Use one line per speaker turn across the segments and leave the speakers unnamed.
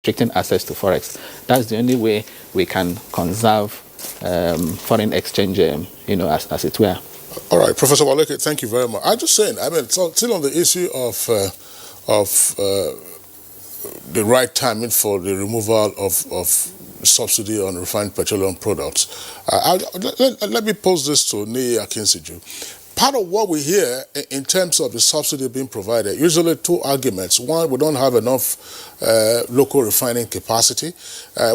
restricting access to forex. That's the only way we can conserve foreign exchange, as it were.
All right, Professor Waleke, thank you very much. I'm just saying, I mean, still on the issue of the right timing for the removal of subsidy on refined petroleum products. Let me pose this to NTA Live. Part of what we hear in terms of the subsidy being provided, usually two arguments. One, we don't have enough local refining capacity.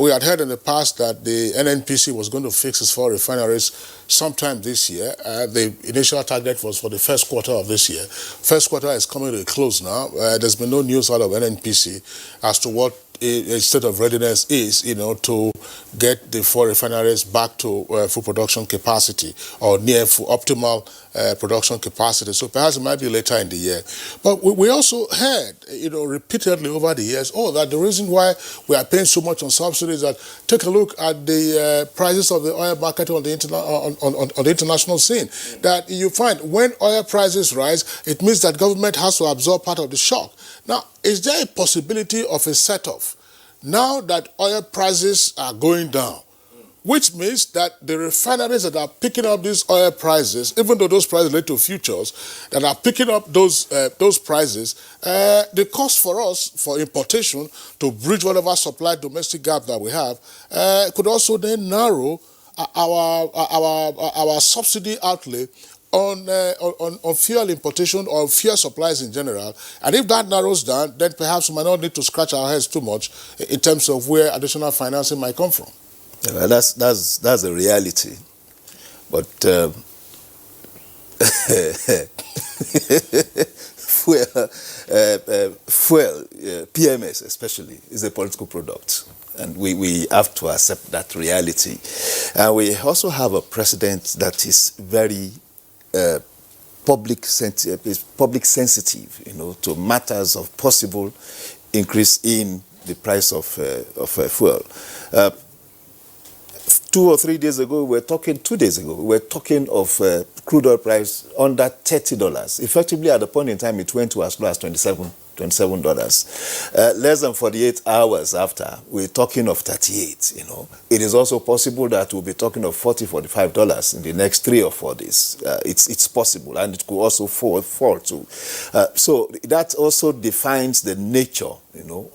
We had heard in the past that the NNPC was going to fix its 4 refineries sometime this year. The initial target was for the first quarter of this year. First quarter is coming to a close now. There's been no news out of NNPC as to what a state of readiness is, to get the 4 refineries back to full production capacity or near full optimal production capacity. So perhaps it might be later in the year. But we also heard, repeatedly over the years, that the reason why we are paying so much on subsidies, that take a look at the prices of the oil market on the international scene. That you find when oil prices rise, it means that government has to absorb part of the shock. Now, is there a possibility of a set-off now that oil prices are going down, which means that the refineries that are picking up these oil prices, even though those prices relate to futures, that are picking up those prices, the cost for us for importation to bridge whatever supply domestic gap that we have could also then narrow our subsidy outlay on fuel importation or fuel supplies in general. And if that narrows down, then perhaps we might not need to scratch our heads too much in terms of where additional financing might come from.
Well, that's a reality. But fuel, PMS especially, is a political product. And we have to accept that reality. And we also have a president that is very public sensitive, to matters of possible increase in the price of fuel. 2 or 3 days ago, we were talking of crude oil price under $30. Effectively, at the point in time, it went to as low as $27. Less than 48 hours after, we're talking of 38, It is also possible that we'll be talking of $40, $45 in the next 3 or 4 days. It's possible, and it could also fall too. So that also defines the nature,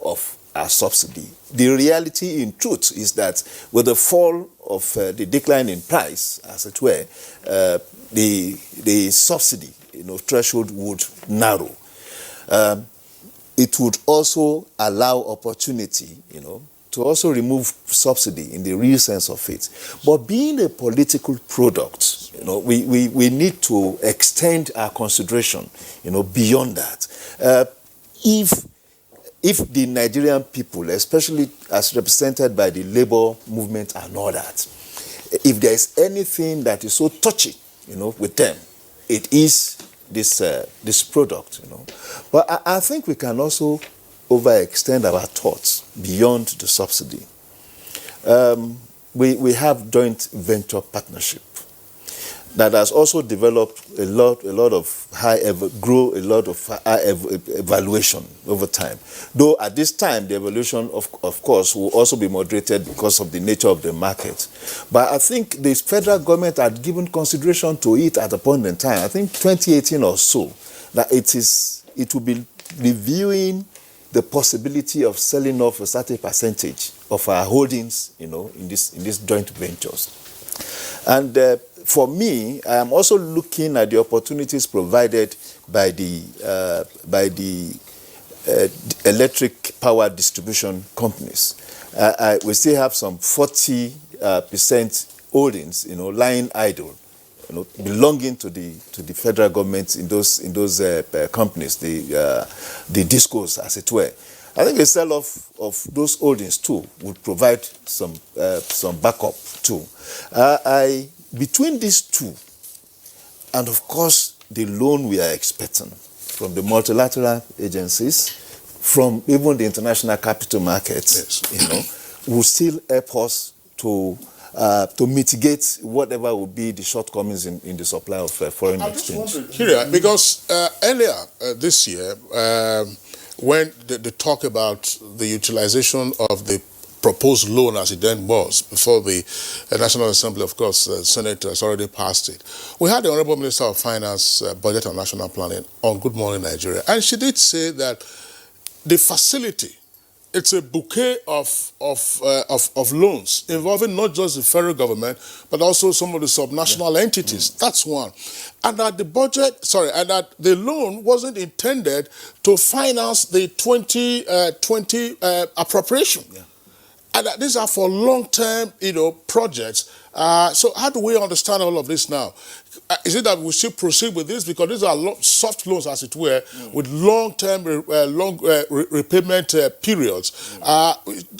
of our subsidy. The reality in truth is that with the fall of the decline in price, as it were, the subsidy, threshold would narrow. It would also allow opportunity, to also remove subsidy in the real sense of it. But being a political product, we need to extend our consideration, beyond that. If the Nigerian people, especially as represented by the labor movement and all that, if there is anything that is so touchy, with them, it is this product, But I think we can also overextend our thoughts beyond the subsidy. We have joint venture partnership that has also developed a lot of high evaluation over time. Though at this time, the evolution, of course, will also be moderated because of the nature of the market. But I think the federal government had given consideration to it at a point in time, I think 2018 or so, that it will be reviewing the possibility of selling off a certain percentage of our holdings, in these joint ventures. And for me, I am also looking at the opportunities provided by the electric power distribution companies. We still have some 40% holdings, lying idle, belonging to the federal government in those companies, the discos, as it were. I think a sell-off of those holdings too would provide some backup too. Between these two, and of course the loan we are expecting from the multilateral agencies, from even the international capital markets, yes, will still help us to mitigate whatever will be the shortcomings in the supply of foreign exchange.
Because earlier this year, when they talk about the utilization of the proposed loan as it then was, before the National Assembly, of course, the Senate has already passed it. We had the Honorable Minister of Finance, Budget and National Planning on Good Morning Nigeria, and she did say that the facility, it's a bouquet of loans involving not just the federal government, but also some of the subnational entities. That's one. And that the budget, and that the loan wasn't intended to finance the 2020 appropriation. Yeah. And that these are for long-term, projects. So how do we understand all of this now? Is it that we should proceed with this? Because these are soft loans, as it were, with long-term, repayment periods.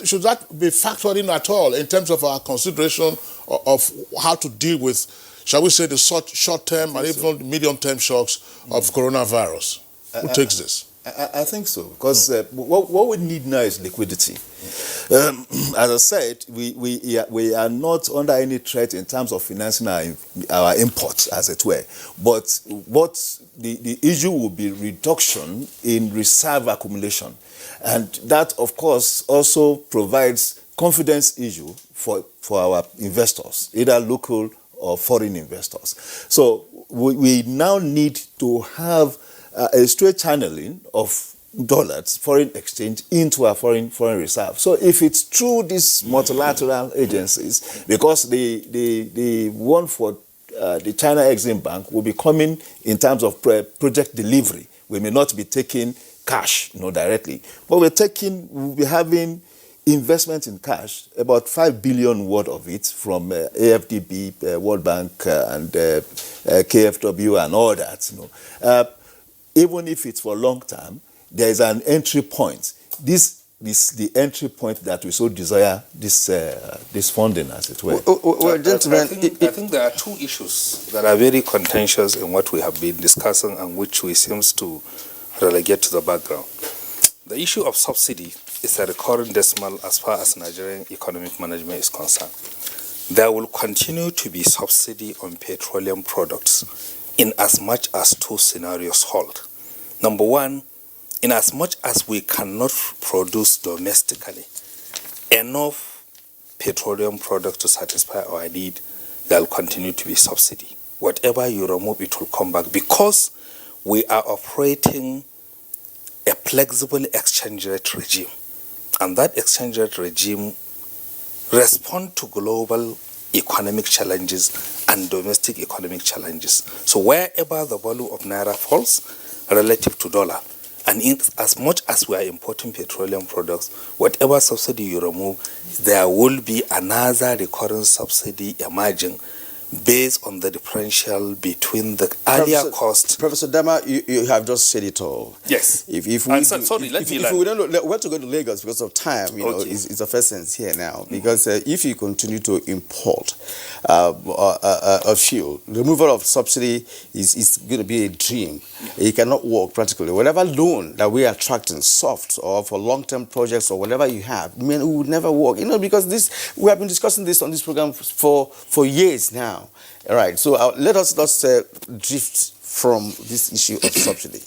Should that be factored in at all in terms of our consideration of how to deal with, shall we say, the short-term and even medium-term shocks of coronavirus? Who takes this?
I think so, because what we need now is liquidity. As I said, we are not under any threat in terms of financing our imports, as it were. But what the issue will be reduction in reserve accumulation. And that, of course, also provides confidence issue for our investors, either local or foreign investors. So we now need to have a straight channeling of dollars, foreign exchange, into our foreign reserve. So if it's through these multilateral agencies, because the one for the China Exim Bank will be coming in terms of project delivery. We may not be taking cash, directly, but we'll be having investment in cash, about 5 billion worth of it from AFDB, World Bank, and KFW and all that. Even if it's for long term, there is an entry point. This is the entry point that we so desire this funding, as it were.
Well, gentlemen, I think there are two issues that are very contentious in what we have been discussing and which we seems to relegate to the background. The issue of subsidy is a recurring decimal as far as Nigerian economic management is concerned. There will continue to be subsidy on petroleum products in as much as two scenarios hold. Number one, in as much as we cannot produce domestically enough petroleum products to satisfy our need, there will continue to be subsidy. Whatever you remove, it will come back, because we are operating a flexible exchange rate regime. And that exchange rate regime responds to global economic challenges and domestic economic challenges. So wherever the value of Naira falls relative to dollar, and in as much as we are importing petroleum products, whatever subsidy you remove, there will be another recurring subsidy emerging based on the differential between the earlier cost.
Professor Dama, you have just said it all.
Yes.
If we don't want to go to Lagos because of time, it's of essence here now. Because if you continue to import a fuel, removal of subsidy is going to be a dream. It cannot work practically. Whatever loan that we are attracting, soft or for long-term projects or whatever you have, it would never work. Because we have been discussing this on this program for years now. All right, so let us drift from this issue of subsidy.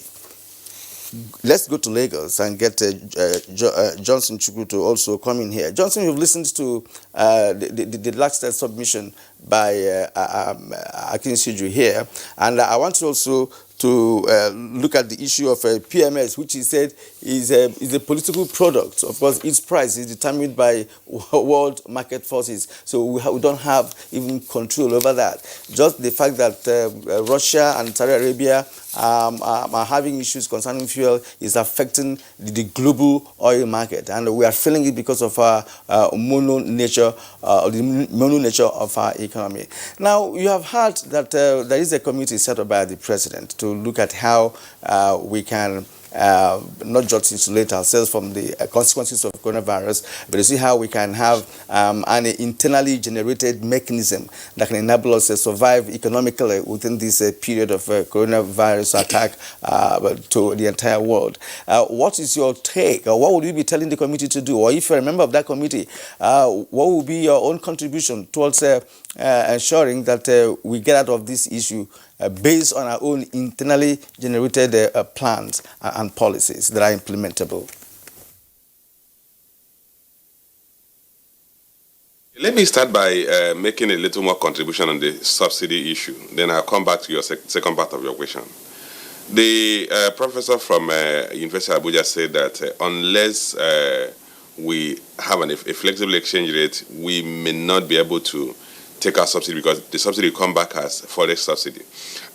Let's go to Lagos and get Johnson Chukwu to also come in here. Johnson, you've listened to the last submission by Akinseju here, and I want to also look at the issue of PMS, which he said is a political product. Of course, its price is determined by world market forces, so we don't have even control over that. Just the fact that Russia and Saudi Arabia are having issues concerning fuel is affecting the global oil market, and we are feeling it because of our mono nature of our economy. Now, you have heard that there is a committee set up by the president to look at how we can not just insulate ourselves from the consequences of coronavirus, but to see how we can have an internally generated mechanism that can enable us to survive economically within this period of coronavirus attack to the entire world. What is your take, or what would you be telling the committee to do? Or if you're a member of that committee, what will be your own contribution towards ensuring that we get out of this issue based on our own internally generated plans and policies that are implementable.
Let me start by making a little more contribution on the subsidy issue. Then I'll come back to your second part of your question. The professor from University of Abuja said that unless we have a flexible exchange rate, we may not be able to take our subsidy because the subsidy will come back as forex subsidy.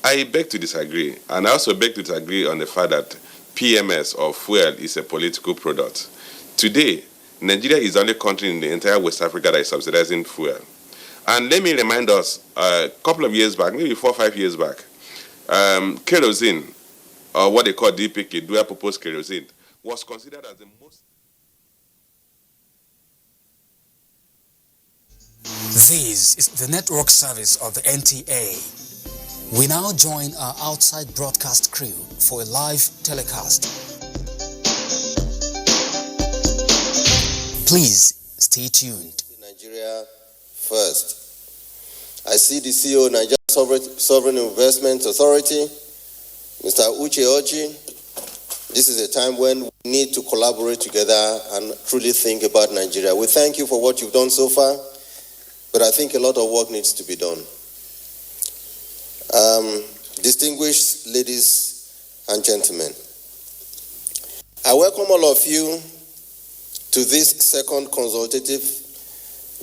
I beg to disagree, and I also beg to disagree on the fact that PMS or fuel is a political product. Today, Nigeria is the only country in the entire West Africa that is subsidizing fuel. And let me remind us, a couple of years back, maybe 4 or 5 years back, kerosene, or what they call DPK, dual purpose kerosene, was considered as the most...
This is the network service of the NTA. We now join our outside broadcast crew for a live telecast. Please stay tuned.
Nigeria first. I see the CEO of Nigeria Sovereign Investment Authority, Mr. Uche Oji. This is a time when we need to collaborate together and truly think about Nigeria. We thank you for what you've done so far, but I think a lot of work needs to be done. Distinguished ladies and gentlemen, I welcome all of you to this second consultative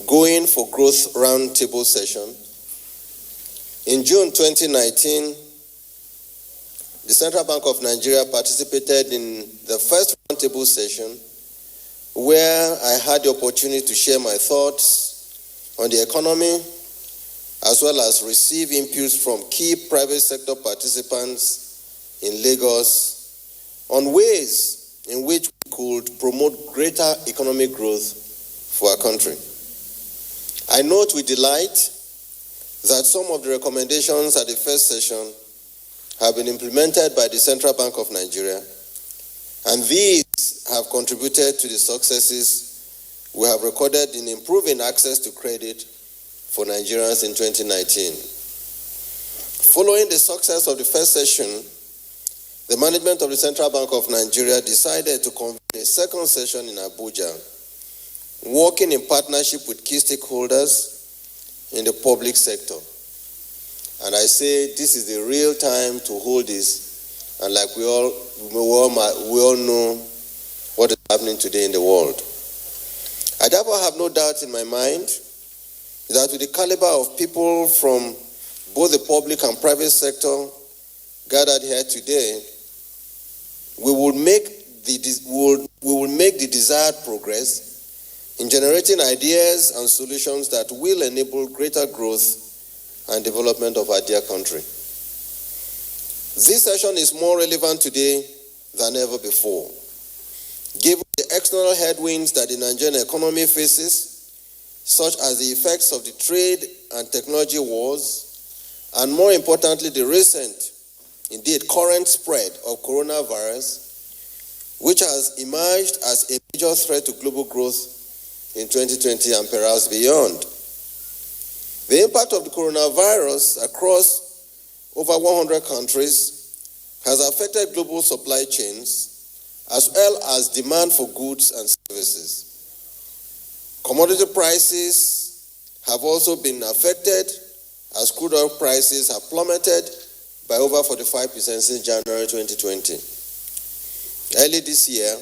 Going for Growth Roundtable session. In June 2019, the Central Bank of Nigeria participated in the first roundtable session where I had the opportunity to share my thoughts on the economy as well as receive inputs from key private sector participants in Lagos on ways in which we could promote greater economic growth for our country. I note with delight that some of the recommendations at the first session have been implemented by the Central Bank of Nigeria, and these have contributed to the successes we have recorded in improving access to credit for Nigerians in 2019. Following the success of the first session, the management of the Central Bank of Nigeria decided to convene a second session in Abuja, working in partnership with key stakeholders in the public sector. And I say this is the real time to hold this, and like we all know what is happening today in the world. I therefore have no doubt in my mind that with the caliber of people from both the public and private sector gathered here today, we will make the desired progress in generating ideas and solutions that will enable greater growth and development of our dear country. This session is more relevant today than ever before, given the external headwinds that the Nigerian economy faces, such as the effects of the trade and technology wars, and more importantly, the recent, indeed current spread of coronavirus, which has emerged as a major threat to global growth in 2020 and perhaps beyond. The impact of the coronavirus across over 100 countries has affected global supply chains as well as demand for goods and services. Commodity prices have also been affected as crude oil prices have plummeted by over 45% since January 2020. Early this year,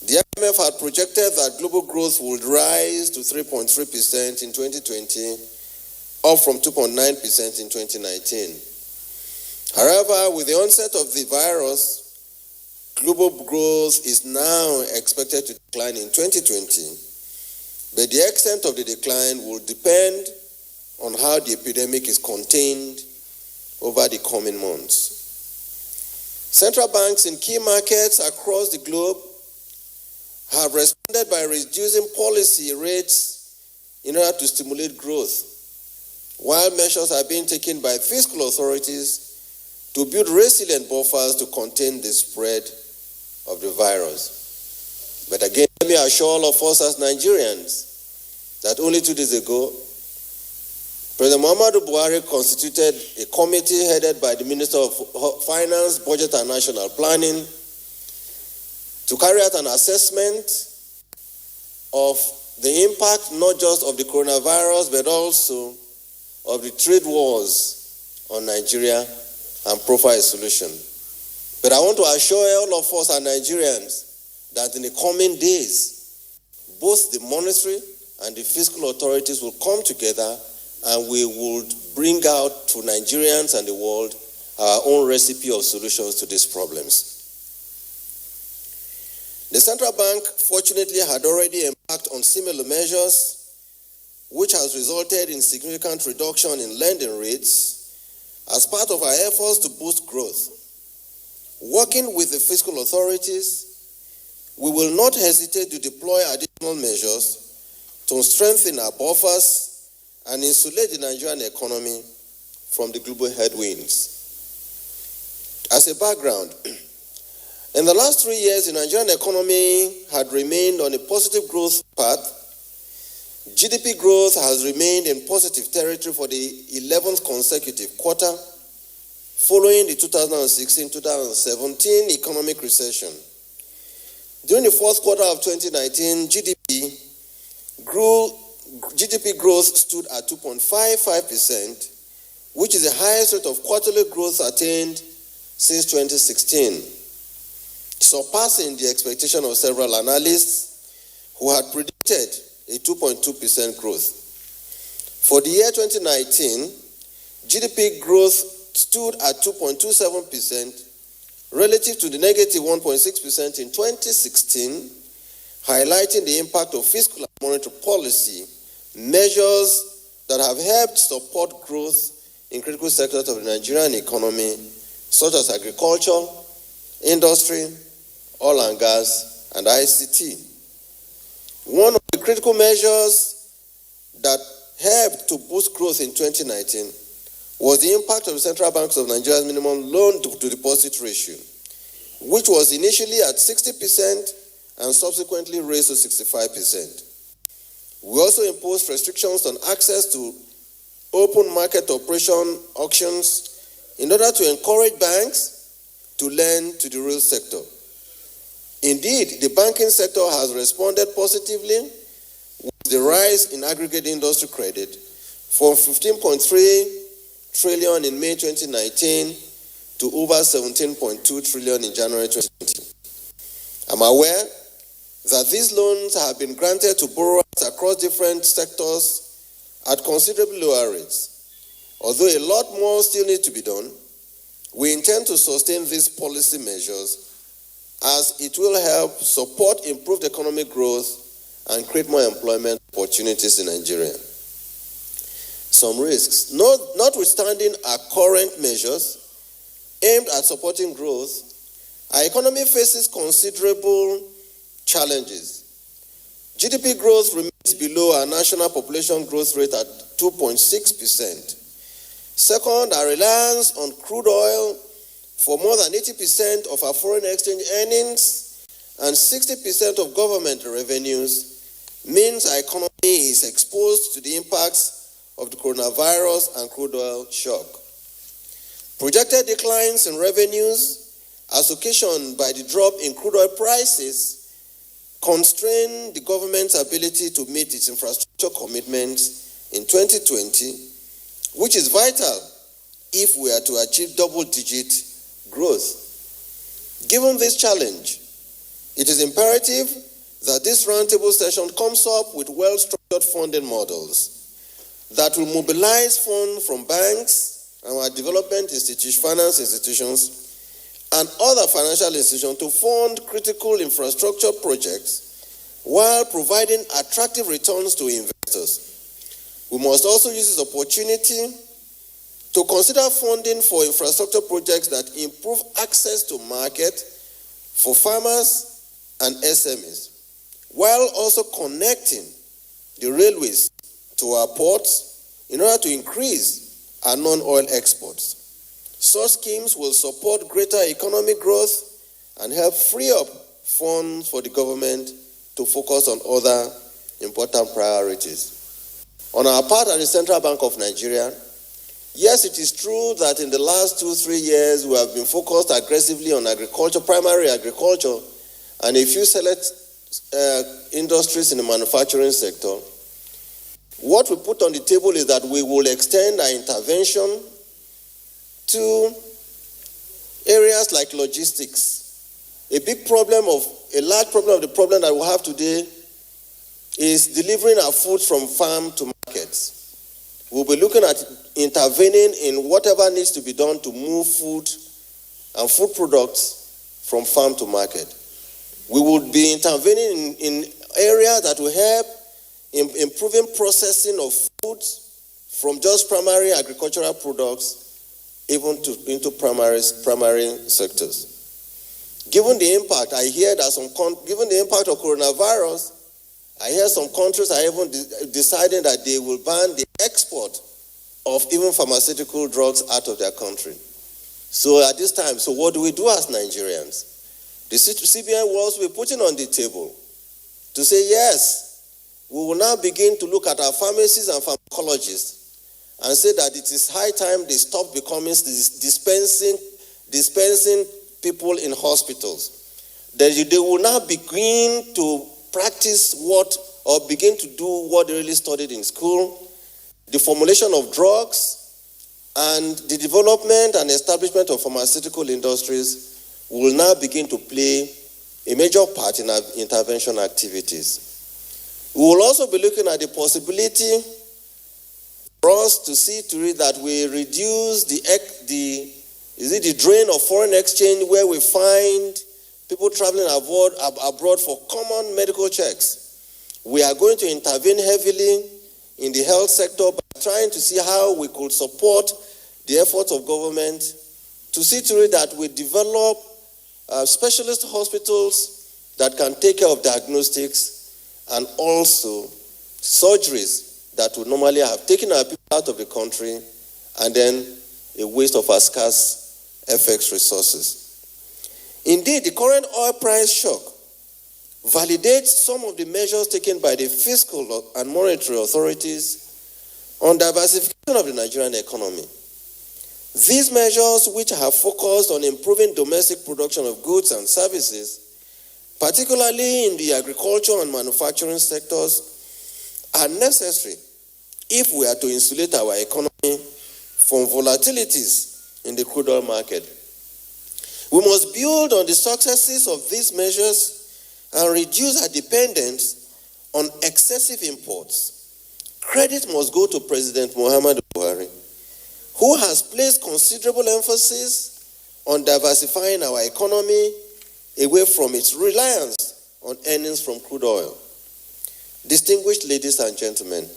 the IMF had projected that global growth would rise to 3.3% in 2020, up from 2.9% in 2019. However, with the onset of the virus, global growth is now expected to decline in 2020, but the extent of the decline will depend on how the epidemic is contained over the coming months. Central banks in key markets across the globe have responded by reducing policy rates in order to stimulate growth, while measures are being taken by fiscal authorities to build resilient buffers to contain the spread of the virus. But again, let me assure all of us as Nigerians that only 2 days ago, President Muhammadu Buhari constituted a committee headed by the Minister of Finance, Budget and National Planning to carry out an assessment of the impact not just of the coronavirus but also of the trade wars on Nigeria and profile a solution. But I want to assure all of us and Nigerians that in the coming days, both the monetary and the fiscal authorities will come together and we will bring out to Nigerians and the world our own recipe of solutions to these problems. The central bank, fortunately, had already embarked on similar measures, which has resulted in significant reduction in lending rates as part of our efforts to boost growth. Working with the fiscal authorities, we will not hesitate to deploy additional measures to strengthen our buffers and insulate the Nigerian economy from the global headwinds. As a background, in the last 3 years, the Nigerian economy had remained on a positive growth path. GDP growth has remained in positive territory for the 11th consecutive quarter, following the 2016-2017 economic recession. During the fourth quarter of 2019, GDP growth stood at 2.55%, which is the highest rate of quarterly growth attained since 2016, surpassing the expectation of several analysts who had predicted a 2.2% growth. For the year 2019, GDP growth stood at 2.27% relative to the negative 1.6% in 2016, highlighting the impact of fiscal and monetary policy measures that have helped support growth in critical sectors of the Nigerian economy, such as agriculture, industry, oil and gas, and ICT. One of the critical measures that helped to boost growth in 2019 was the impact of the Central Bank of Nigeria's minimum loan-to-deposit ratio, which was initially at 60% and subsequently raised to 65%. We also imposed restrictions on access to open market operation auctions in order to encourage banks to lend to the real sector. Indeed, the banking sector has responded positively with the rise in aggregate industry credit from 15.3 trillion in May 2019 to over 17.2 trillion in January 2020. I'm aware that these loans have been granted to borrowers across different sectors at considerably lower rates. Although a lot more still needs to be done, we intend to sustain these policy measures as it will help support improved economic growth and create more employment opportunities in Nigeria. Some risks. Notwithstanding our current measures aimed at supporting growth, our economy faces considerable challenges. GDP growth remains below our national population growth rate at 2.6%. Second, our reliance on crude oil for more than 80% of our foreign exchange earnings and 60% of government revenues means our economy is exposed to the impacts of the coronavirus and crude oil shock. Projected declines in revenues, as occasioned by the drop in crude oil prices, constrain the government's ability to meet its infrastructure commitments in 2020, which is vital if we are to achieve double-digit growth. Given this challenge, it is imperative that this roundtable session comes up with well-structured funding models that will mobilize funds from banks and our development finance institutions and other financial institutions to fund critical infrastructure projects while providing attractive returns to investors. We must also use this opportunity to consider funding for infrastructure projects that improve access to market for farmers and SMEs, while also connecting the railways to our ports in order to increase our non-oil exports. Such schemes will support greater economic growth and help free up funds for the government to focus on other important priorities. On our part at the Central Bank of Nigeria, yes, it is true that in the last 2-3 years we have been focused aggressively on agriculture, primary agriculture, and a few select industries in the manufacturing sector. What we put on the table is that we will extend our intervention to areas like logistics. A large problem of the problem that we have today is delivering our food from farm to markets. We'll be looking at intervening in whatever needs to be done to move food and food products from farm to market. We will be intervening in areas that will help in improving processing of foods from just primary agricultural products even into primary sectors. Given the impact, I hear that given the impact of coronavirus, I hear some countries are even deciding that they will ban the export of even pharmaceutical drugs out of their country. So at this time, so what do we do as Nigerians? The CBN will also be putting on the table to say, yes, we will now begin to look at our pharmacies and pharmacologists and say that it is high time they stop becoming dispensing people in hospitals. That they will now begin to practice begin to do what they really studied in school, the formulation of drugs and the development and establishment of pharmaceutical industries will now begin to play a major part in our intervention activities. We will also be looking at the possibility for us to see to it that we reduce the drain of foreign exchange where we find people traveling abroad for common medical checks. We are going to intervene heavily in the health sector by trying to see how we could support the efforts of government to see to it that we develop specialist hospitals that can take care of diagnostics and also surgeries that would normally have taken our people out of the country and then a waste of our scarce FX resources. Indeed, the current oil price shock validates some of the measures taken by the fiscal and monetary authorities on diversification of the Nigerian economy. These measures, which have focused on improving domestic production of goods and services, particularly in the agriculture and manufacturing sectors, are necessary if we are to insulate our economy from volatilities in the crude oil market. We must build on the successes of these measures and reduce our dependence on excessive imports. Credit must go to President Muhammadu Buhari, who has placed considerable emphasis on diversifying our economy away from its reliance on earnings from crude oil. Distinguished ladies and gentlemen,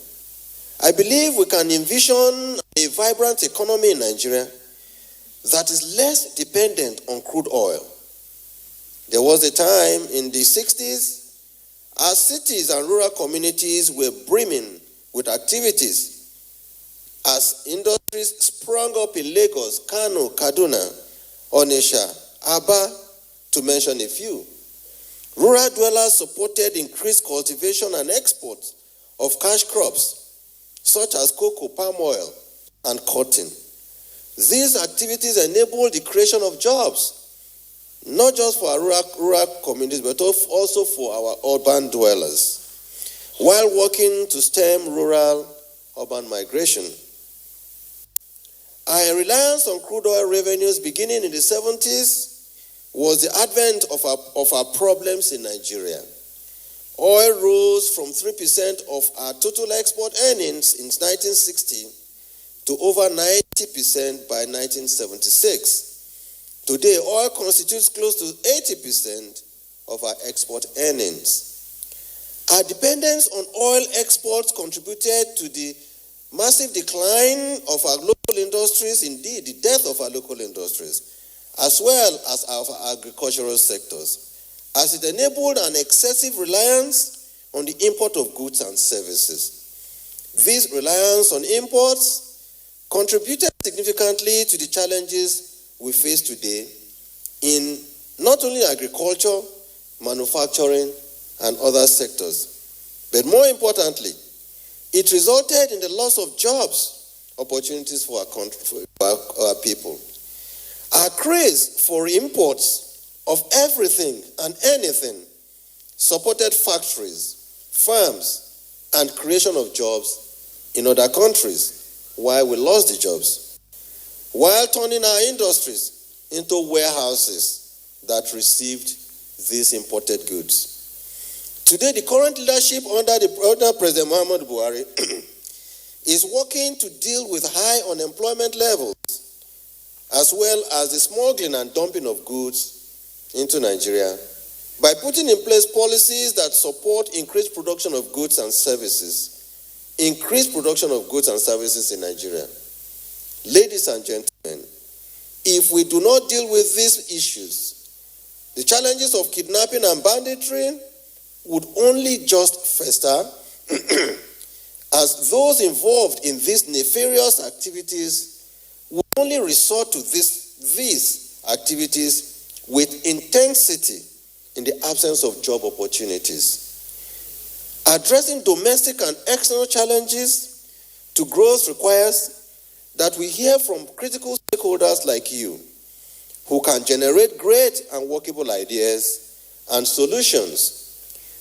I believe we can envision a vibrant economy in Nigeria that is less dependent on crude oil. There was a time in the 60s, our cities and rural communities were brimming with activities as industries sprung up in Lagos, Kano, Kaduna, Onitsha, Aba, to mention a few. Rural dwellers supported increased cultivation and export of cash crops such as cocoa, palm oil, and cotton. These activities enabled the creation of jobs, not just for our rural communities, but also for our urban dwellers, while working to stem rural-urban migration. Our reliance on crude oil revenues beginning in the 70s was the advent of our problems in Nigeria. Oil rose from 3% of our total export earnings in 1960 to over 90% by 1976. Today, oil constitutes close to 80% of our export earnings. Our dependence on oil exports contributed to the massive decline of our local industries, indeed the death of our local industries, as well as our agricultural sectors, as it enabled an excessive reliance on the import of goods and services. This reliance on imports contributed significantly to the challenges we face today in not only agriculture, manufacturing, and other sectors, but more importantly, It resulted in the loss of jobs, opportunities for our country, for our people. Our craze for imports of everything and anything supported factories, firms, and creation of jobs in other countries, while we lost the jobs, while turning our industries into warehouses that received these imported goods. Today, the current leadership under President Muhammadu Buhari is working to deal with high unemployment levels, as well as the smuggling and dumping of goods into Nigeria, by putting in place policies that support increased production of goods and services, in Nigeria. Ladies and gentlemen, if we do not deal with these issues, the challenges of kidnapping and banditry would only just fester as those involved in these nefarious activities would only resort to these activities with intensity in the absence of job opportunities. Addressing domestic and external challenges to growth requires that we hear from critical stakeholders like you, who can generate great and workable ideas and solutions.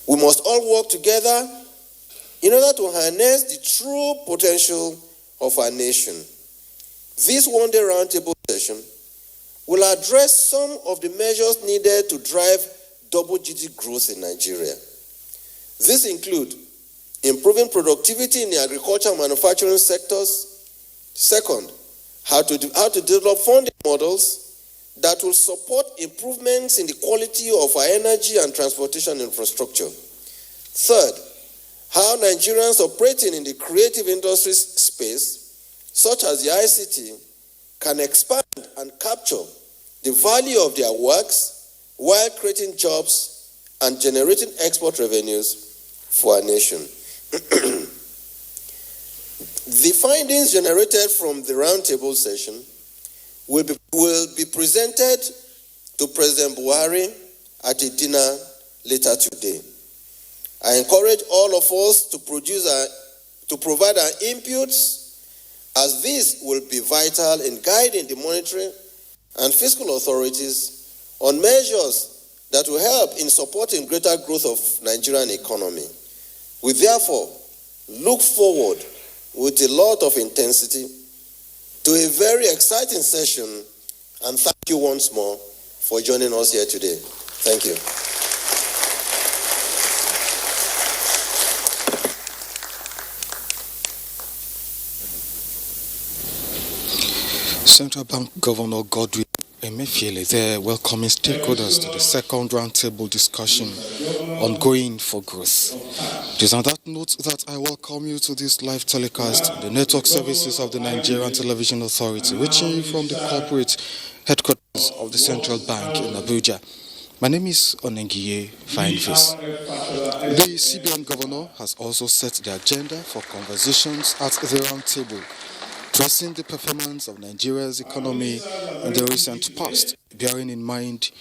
We must all work together in order to harness the true potential of our nation. This one-day roundtable session will address some of the measures needed to drive double-digit growth in Nigeria. These include improving productivity in the agriculture and manufacturing sectors. Second, how to develop funding models that will support improvements in the quality of our energy and transportation infrastructure. Third, how Nigerians operating in the creative industries space, such as the ICT, can expand and capture the value of their works while creating jobs and generating export revenues for our nation. The findings generated from the roundtable session will be presented to President Buhari at a dinner later today. I encourage all of us to provide our inputs, as this will be vital in guiding the monetary and fiscal authorities on measures that will help in supporting greater growth of Nigerian economy. We therefore look forward with a lot of intensity to a very exciting session, and thank you once more for joining us here today. Thank you.
Central Bank Governor Godwin Emefiele there welcoming stakeholders to the second roundtable discussion on going for growth. It is on that note that I welcome you to this live telecast, the network services of the Nigerian Television Authority, reaching you from the corporate headquarters of the Central Bank in Abuja. My name is Onengiye Fineface. The CBN Governor has also set the agenda for conversations at the roundtable, addressing the performance of Nigeria's economy in the recent past, bearing in mind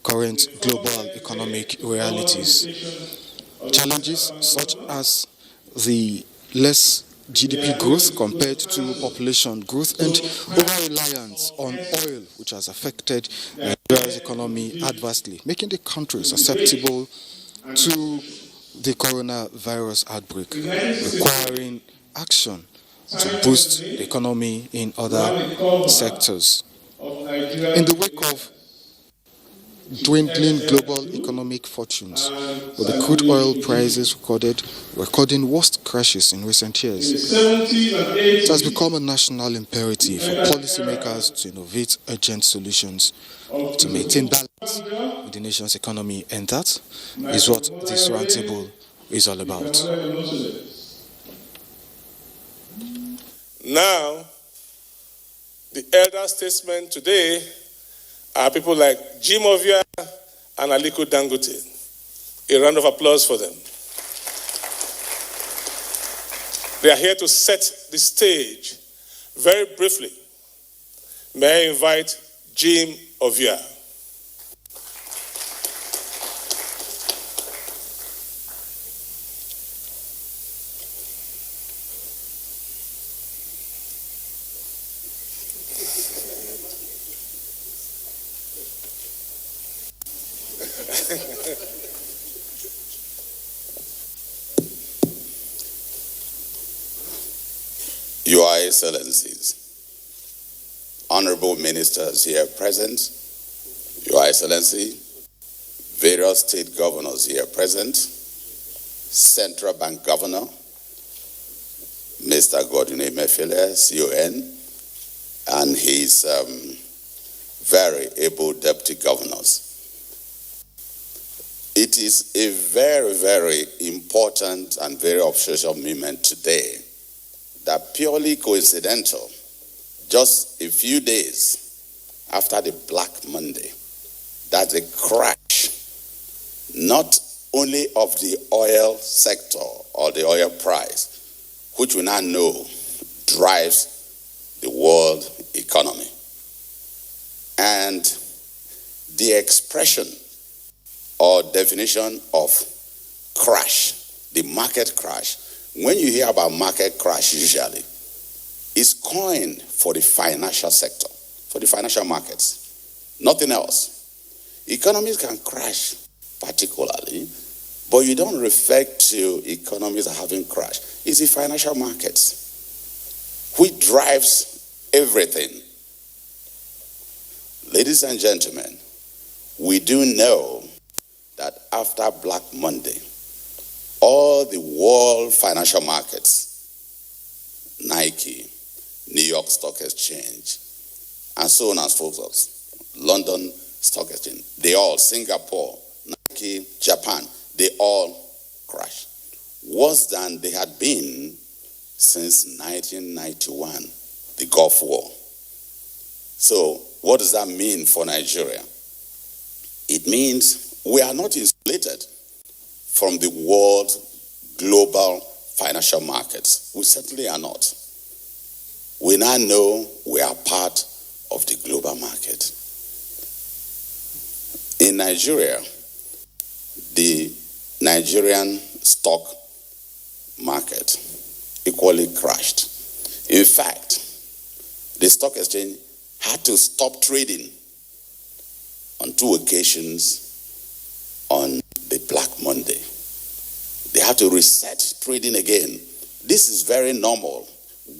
current global economic realities. Challenges such as the less GDP growth compared to population growth and over-reliance on oil, which has affected Nigeria's economy adversely, making the country susceptible to the coronavirus outbreak, requiring action to boost the economy in other sectors. In the wake of dwindling global economic fortunes, with the crude oil prices recording worst crashes in recent years, it has become a national imperative for policymakers to innovate urgent solutions to maintain balance with the nation's economy, and that is what this roundtable is all about.
Now, the elder statesmen today are people like Jim Ovia and Aliko Dangote. A round of applause for them. They are here to set the stage. Very briefly, may I invite Jim Ovia.
Your Excellencies, honorable ministers here present, Your Excellency, various state governors here present, Central Bank Governor, Mr. Godwin Emefiele, CON, and his very able deputy governors. It is a very, very important and very official moment today that purely coincidental, just a few days after the Black Monday, that the crash, not only of the oil sector or the oil price, which we now know drives the world economy. And the expression or definition of crash, the market crash, when you hear about market crash usually, is coined for the financial sector, for the financial markets, nothing else. Economies can crash particularly, but you don't refer to economies having crashed. It's the financial markets, which drives everything. Ladies and gentlemen, we do know that after Black Monday, all the world financial markets, Nike, New York Stock Exchange, and so on and so forth, London Stock Exchange, they all, Singapore, Nike, Japan, they all crashed. Worse than they had been since 1991, the Gulf War. So what does that mean for Nigeria? It means we are not insulated from the world global financial markets. We certainly are not. We now know we are part of the global market. In Nigeria, the Nigerian stock market equally crashed. In fact, the stock exchange had to stop trading on 2 occasions on the Black Monday. They had to reset trading again. This is very normal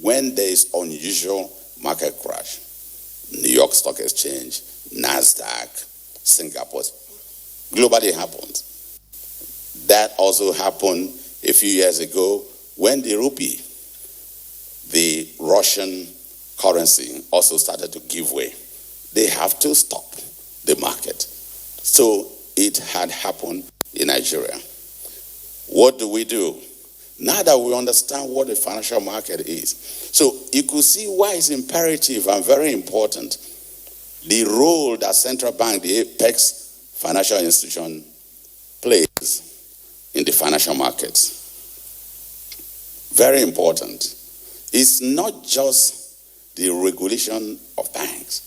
when there is unusual market crash. New York Stock Exchange, NASDAQ, Singapore, globally happened. That also happened a few years ago when the rupee, the Russian currency, also started to give way. They have to stop the market. So it had happened in Nigeria. What do we do? Now that we understand what the financial market is, so you could see why it's imperative and very important, the role that central bank, the apex financial institution, plays in the financial markets. Very important. It's not just the regulation of banks.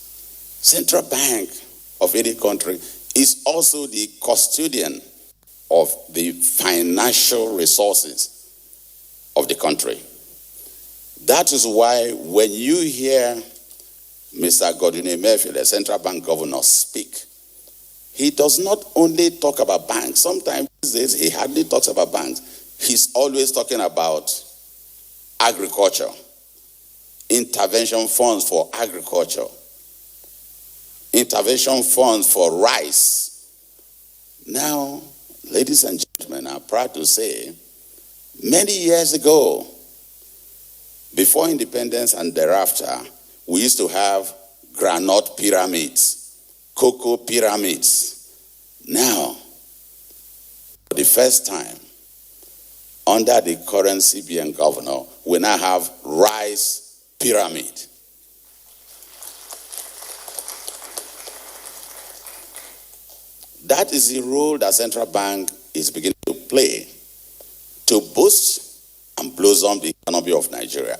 Central bank of any country is also the custodian of the financial resources of the country. That is why when you hear Mr. Godwin Emefiele, the central bank governor, speak, he does not only talk about banks. Sometimes these days he hardly talks about banks. He's always talking about agriculture, intervention funds for agriculture, intervention funds for rice. Now, ladies and gentlemen, I'm proud to say, many years ago, before independence and thereafter, we used to have granite pyramids, cocoa pyramids. Now, for the first time, under the current CBN governor, we now have rice pyramid. That is the role that central bank is beginning to play to boost and blossom the economy of Nigeria.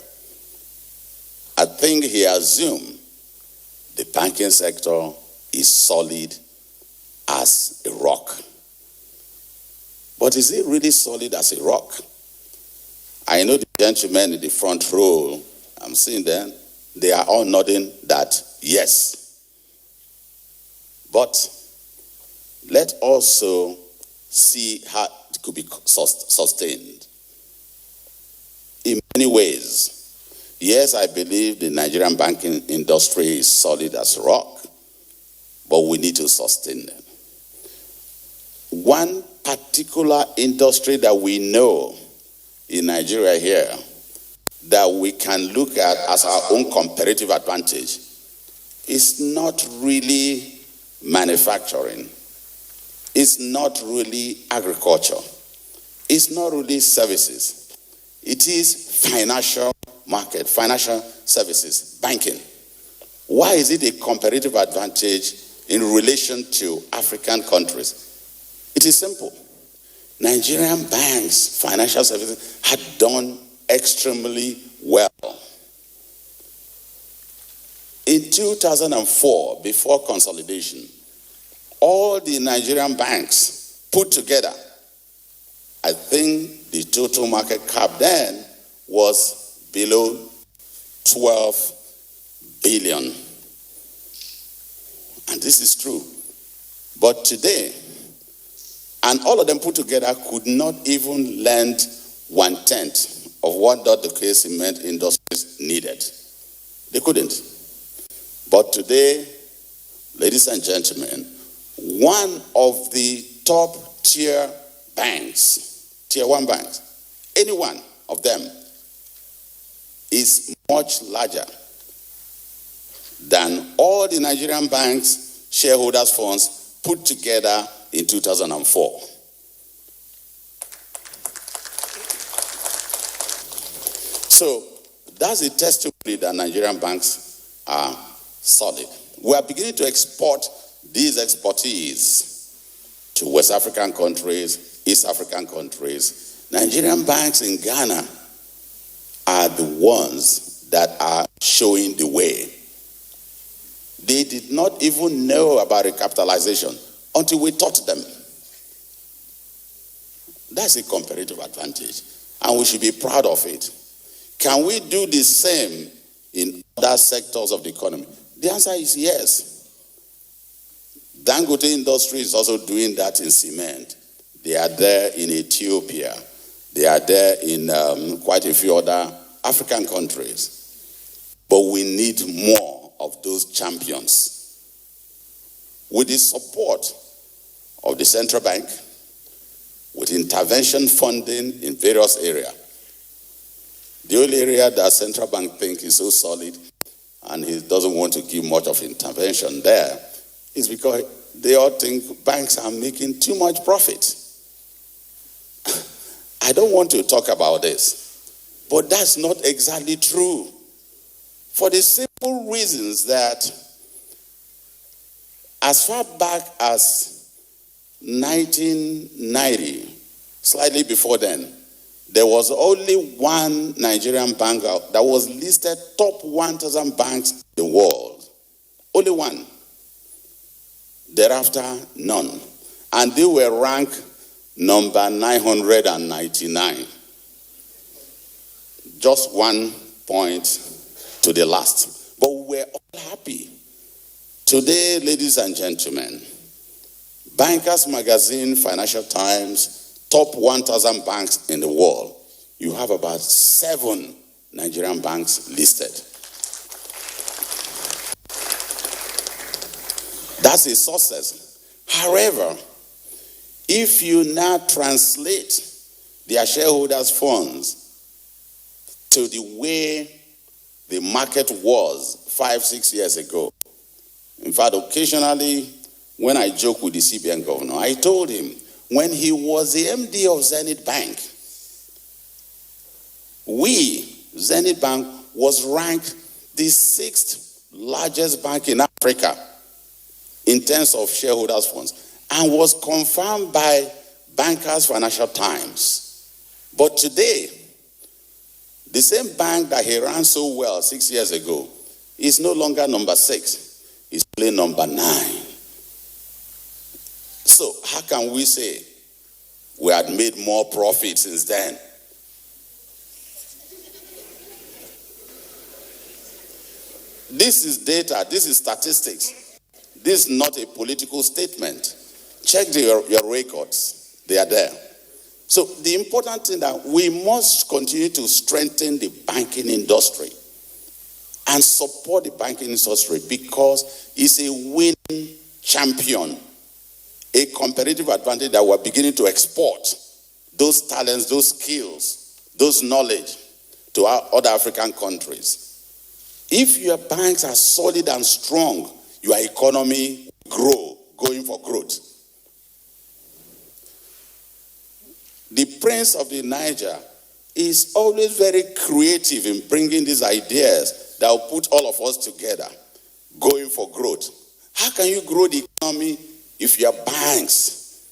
I think he assumed the banking sector is solid as a rock. But is it really solid as a rock? I know the gentlemen in the front row, I'm seeing them, they are all nodding that yes. But let's also see how it could be sustained. In many ways, Yes, I believe the Nigerian banking industry is solid as rock, but we need to sustain them. One particular industry that we know in Nigeria here that we can look at as our own comparative advantage is not really manufacturing. It's not really agriculture. It's not really services. It is financial market, financial services, banking. Why is it a comparative advantage in relation to African countries? It is simple. Nigerian banks, financial services, had done extremely well. In 2004, before consolidation, all the Nigerian banks put together, I think the total market cap then was below 12 billion. And this is true. But today, and all of them put together could not even lend 1/10 of what the cement industries needed. They couldn't. But today, ladies and gentlemen, one of the top tier banks, tier 1 banks, any one of them is much larger than all the Nigerian banks, shareholders' funds put together in 2004. So that's a testimony that Nigerian banks are solid. We are beginning to export these expertise to West African countries, East African countries. Nigerian banks in Ghana are the ones that are showing the way. They did not even know about recapitalization until we taught them. That's a comparative advantage, and we should be proud of it. Can we do the same in other sectors of the economy? The answer is yes. Dangote industry is also doing that in cement. They are there in Ethiopia. They are there in quite a few other African countries. But we need more of those champions. With the support of the central bank, with intervention funding in various areas. The only area that central bank think is so solid and he doesn't want to give much of intervention there is because they all think banks are making too much profit. I don't want to talk about this, but that's not exactly true. For the simple reasons that as far back as 1990, slightly before then, there was only one Nigerian bank that was listed top 1,000 banks in the world. Only one. Thereafter, none. And they were ranked number 999. Just 1 point to the last. But we were all happy. Today, ladies and gentlemen, Bankers Magazine, Financial Times, top 1,000 banks in the world, you have about 7 Nigerian banks listed. That's a success. However, if you now translate their shareholders' funds to the way the market was 5-6 years ago, in fact, occasionally, when I joke with the CBN governor, I told him, when he was the MD of Zenith Bank, Zenith Bank was ranked the 6th largest bank in Africa in terms of shareholders' funds and was confirmed by Bankers Financial Times. But today, the same bank that he ran so well 6 years ago is no longer number 6, it's only number 9. So how can we say we had made more profit since then? This is data, this is statistics. This is not a political statement. Check your records, they are there. So the important thing that we must continue to strengthen the banking industry. and support the banking industry because it's a winning champion, a competitive advantage that we're beginning to export those talents, those skills, those knowledge to our other African countries. If your banks are solid and strong, your economy will grow, going for growth. The Prince of the Niger is always very creative in bringing these ideas that will put all of us together, going for growth. How can you grow the economy if your banks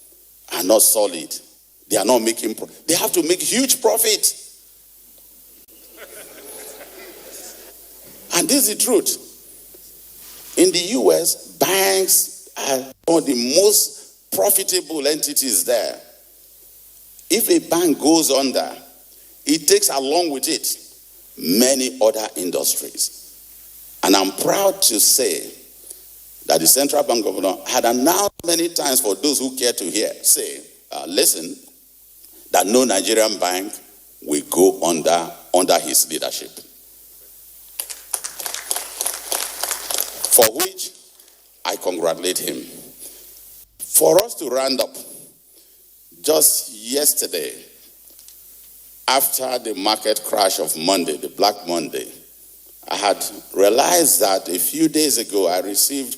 are not solid? They are not making they have to make huge profit. And this is the truth. In the US, banks are one of the most profitable entities there. If a bank goes under, it takes along with it many other industries. And I'm proud to say that the Central Bank Governor had announced many times, for those who care to hear, say, listen, that no Nigerian bank will go under his leadership. For which I congratulate him. For us to round up, just yesterday, after the market crash of Monday, the Black Monday, I had realized that a few days ago I received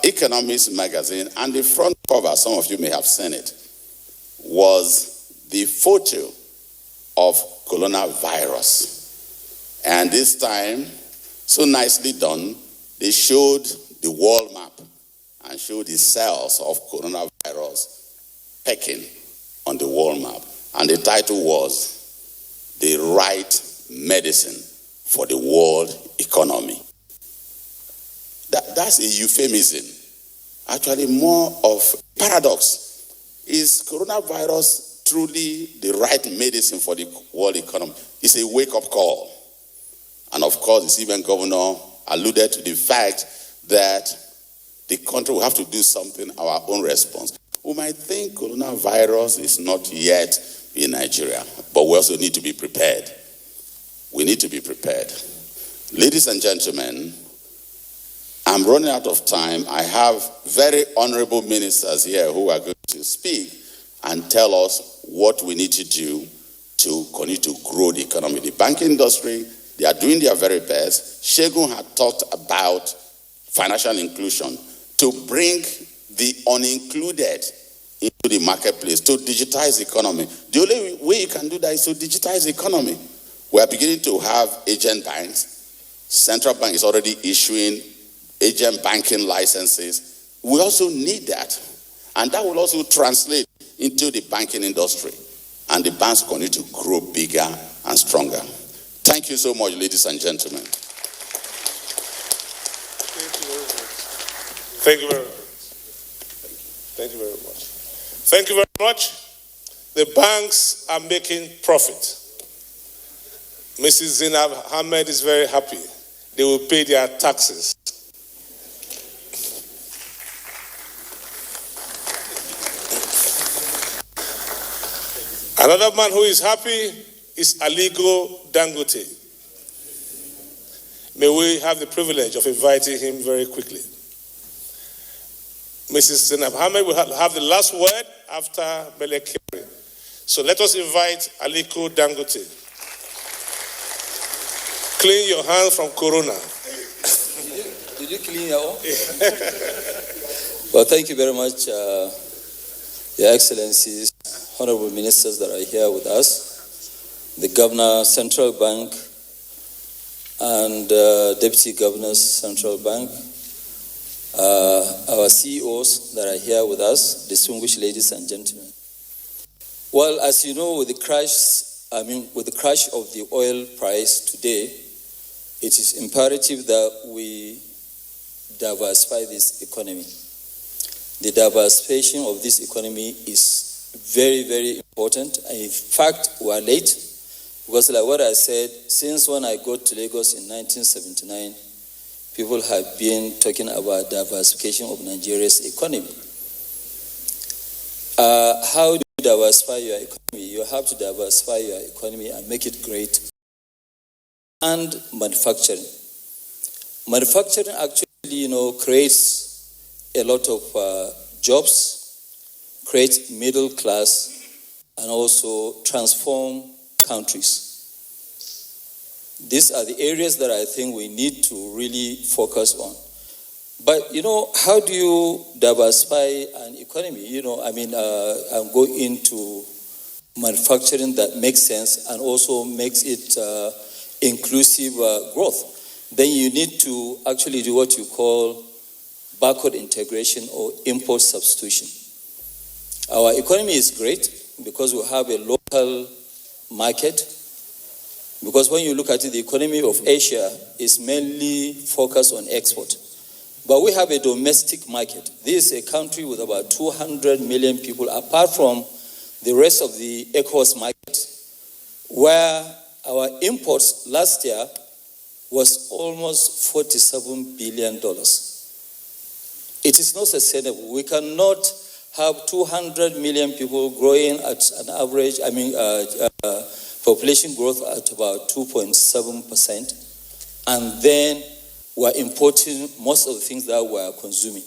Economist magazine, and the front cover, some of you may have seen it, was the photo of coronavirus. And this time, so nicely done, they showed the world map and showed the cells of coronavirus pecking on the world map. And the title was The Right Medicine for the World Economy. That's a euphemism. Actually, more of paradox. Is coronavirus truly the right medicine for the world economy? It's a wake-up call. And of course, the Stephen Governor alluded to the fact that the country will have to do something, our own response. We might think coronavirus is not yet in Nigeria, but we also need to be prepared. We need to be prepared. Ladies and gentlemen, I'm running out of time. I have very honorable ministers here who are going to speak and tell us what we need to do to continue to grow the economy. The banking industry, they are doing their very best. Shegun had talked about financial inclusion, to bring the unincluded into the marketplace, to digitize the economy. The only way you can do that is to digitize the economy. We are beginning to have agent banks. Central Bank is already issuing agent banking licenses. We also need that. And that will also translate into the banking industry. And the banks continue to grow bigger and stronger. Thank you so much, ladies and gentlemen.
Thank you very much. Thank you very much. Thank you very much. The banks are making profit. Mrs. Zainab Ahmed is very happy. They will pay their taxes. Another man who is happy is Aliko Dangote. May we have the privilege of inviting him very quickly. Mrs. Zainab Ahmed will have the last word after Belekere. So let us invite Aliko Dangote. Clean your hands from corona.
Did you clean your own? Well, thank you very much, Your Excellencies, honorable ministers that are here with us, the Governor, Central Bank, and Deputy Governors, Central Bank, our CEOs that are here with us, distinguished ladies and gentlemen. Well, as you know, with the crash of the oil price today, it is imperative that we diversify this economy. The diversification of this economy is very, very important. And in fact, we are late because, like what I said, since when I got to Lagos in 1979, people have been talking about diversification of Nigeria's economy. How do you diversify your economy? You have to diversify your economy and make it great. And manufacturing. Manufacturing actually, creates a lot of jobs, creates middle class, and also transform countries. These are the areas that I think we need to really focus on. But, how do you diversify an economy? And go into manufacturing that makes sense and also makes it inclusive growth. Then you need to actually do what you call backward integration or import substitution. Our economy is great because we have a local market. Because when you look at it, the economy of Asia is mainly focused on export. But we have a domestic market. This is a country with about 200 million people, apart from the rest of the ECOWAS market, where our imports last year was almost $47 billion. It is not sustainable. We cannot have 200 million people growing at an average, population growth at about 2.7%, and then we're importing most of the things that we're consuming.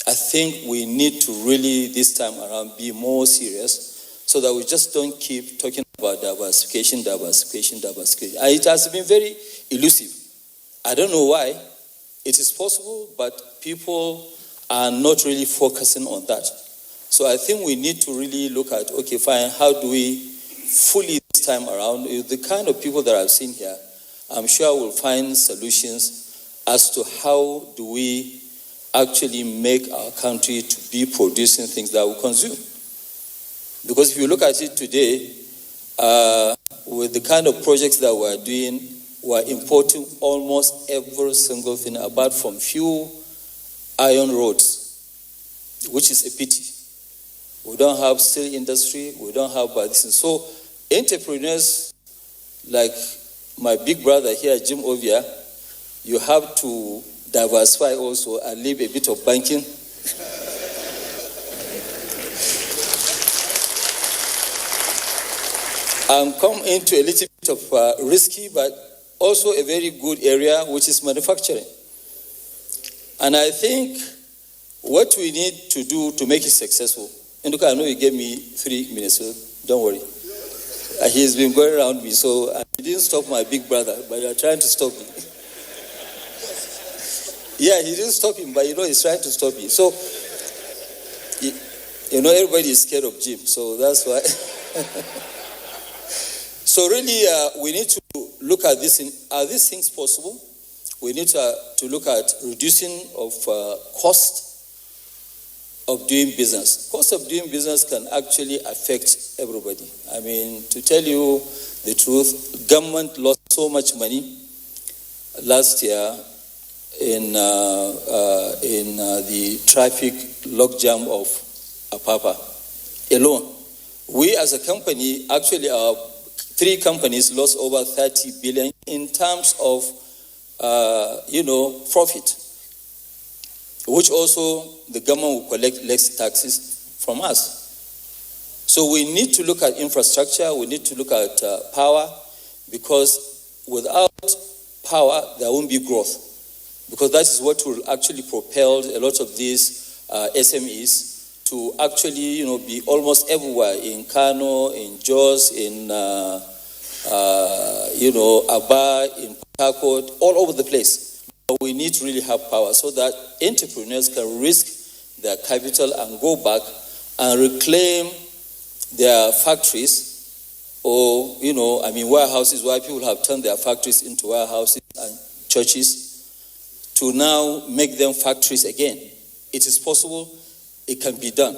I think we need to really, this time around, be more serious so that we just don't keep talking about diversification. And it has been very elusive. I don't know why. It is possible, but people are not really focusing on that. So I think we need to really look at, okay, fine, how do we fully this time around, the kind of people that I've seen here, I'm sure we'll find solutions as to how do we actually make our country to be producing things that we consume. Because if you look at it today, with the kind of projects that we're doing, we're importing almost every single thing apart from few iron roads, which is a pity. We don't have steel industry, we don't have this. So entrepreneurs like my big brother here, Jim Ovia, you have to diversify also and leave a bit of banking. And come into a little bit of risky, but also a very good area, which is manufacturing. And I think what we need to do to make it successful, and look, I know you gave me 3 minutes, so don't worry. He's been going around me, so he didn't stop my big brother, but you're trying to stop me. Yeah, he didn't stop him, but he's trying to stop me. So, everybody is scared of Jim, so that's why. So really, we need to look at this. Are these things possible? We need to look at reducing of cost of doing business. Cost of doing business can actually affect everybody. To tell you the truth, government lost so much money last year in the traffic logjam of Apapa alone. We as a company, actually our 3 companies lost over 30 billion in terms of, profit, which also the government will collect less taxes from us. So we need to look at infrastructure, we need to look at power, because without power, there won't be growth. Because that is what will actually propel a lot of these SMEs to actually, be almost everywhere, in Kano, in Jos, in, Aba, in Port Harcourt, all over the place. But we need to really have power so that entrepreneurs can risk their capital and go back and reclaim their factories or, warehouses where people have turned their factories into warehouses and churches to now make them factories again. It is possible, it can be done.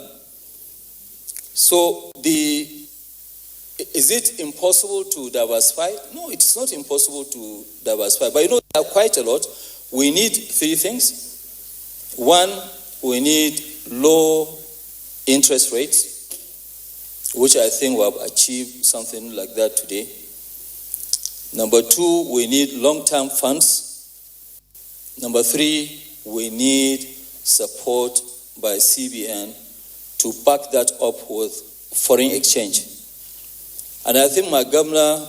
So is it impossible to diversify? No, it's not impossible to diversify. But there are quite a lot. We need 3 things. 1, we need low interest rates, which I think we have achieved something like that today. Number 2, we need long-term funds. Number 3, we need support by CBN to back that up with foreign exchange. And I think my governor,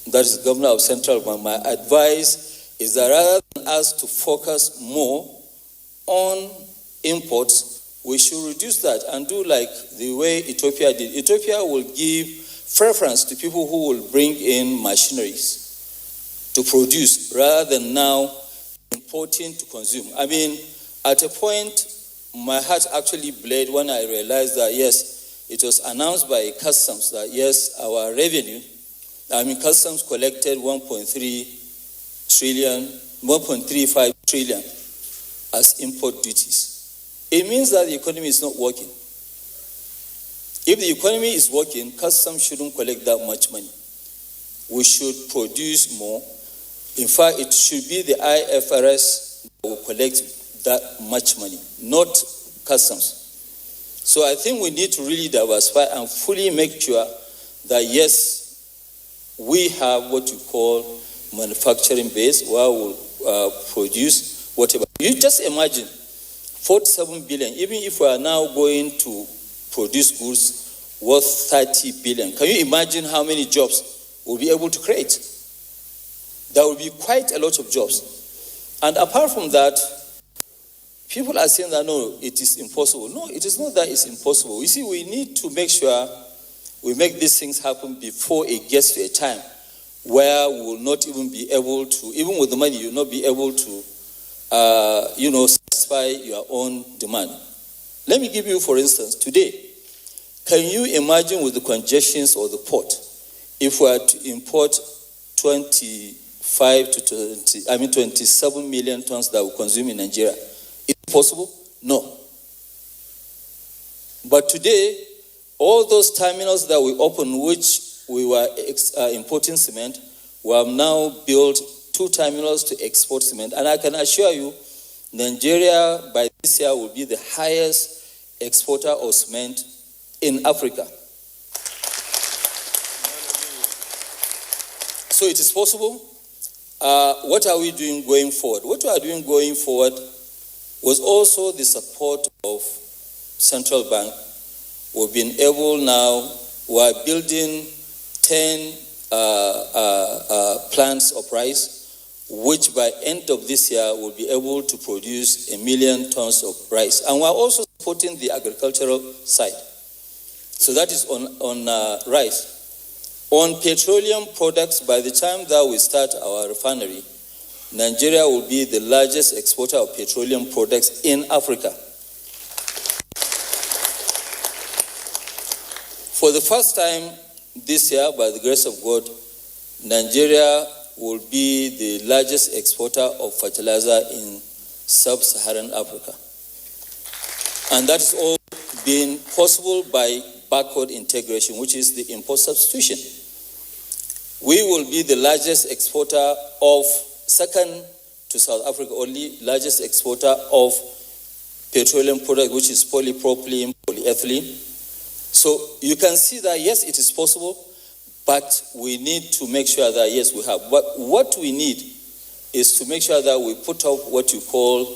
that is governor of Central Bank, my advice is that rather than us to focus more on imports, we should reduce that and do like the way Ethiopia did. Ethiopia will give preference to people who will bring in machineries to produce rather than now importing to consume. I mean, at a point, my heart actually bled when I realized that, yes, it was announced by customs that, yes, our revenue, customs collected 1.35 trillion as import duties. It means that the economy is not working. If the economy is working, customs shouldn't collect that much money. We should produce more. In fact, it should be the IFRS that will collect that much money, not customs. So I think we need to really diversify and fully make sure that, yes, we have what you call manufacturing base where we'll produce whatever. You just imagine 47 billion, even if we are now going to produce goods worth 30 billion. Can you imagine how many jobs we'll be able to create? There will be quite a lot of jobs. And apart from that, people are saying that, no, it is impossible. No, it is not that it's impossible. You see, we need to make sure we make these things happen before it gets to a time where we will not even be able to, even with the money, you will not be able to, satisfy your own demand. Let me give you, for instance, today, can you imagine with the congestions of the port, if we are to import 27 million tons that we consume in Nigeria? Is it possible? No. But today, all those terminals that we opened, which we were importing cement, we have now built 2 terminals to export cement. And I can assure you, Nigeria by this year will be the highest exporter of cement in Africa. So it is possible. What are we doing going forward? What we are doing going forward was also the support of central bank. We've been able now, we are building 10 plants of rice, which by end of this year will be able to produce 1 million tons of rice. And we're also supporting the agricultural side. So that is on rice. On petroleum products, by the time that we start our refinery, Nigeria will be the largest exporter of petroleum products in Africa. For the first time this year, by the grace of God, Nigeria will be the largest exporter of fertilizer in sub-Saharan Africa. And that is all being possible by backward integration, which is the import substitution. We will be the largest exporter of, second to South Africa only, largest exporter of petroleum product, which is polypropylene, polyethylene. So you can see that, yes, it is possible, but we need to make sure that, yes, we have. But what we need is to make sure that we put up what you call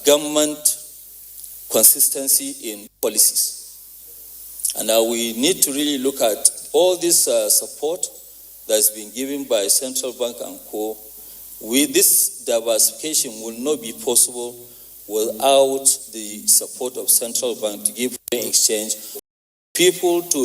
government consistency in policies. And now we need to really look at all this support that's been given by central bank and co. This diversification will not be possible without the support of central bank to give foreign exchange people to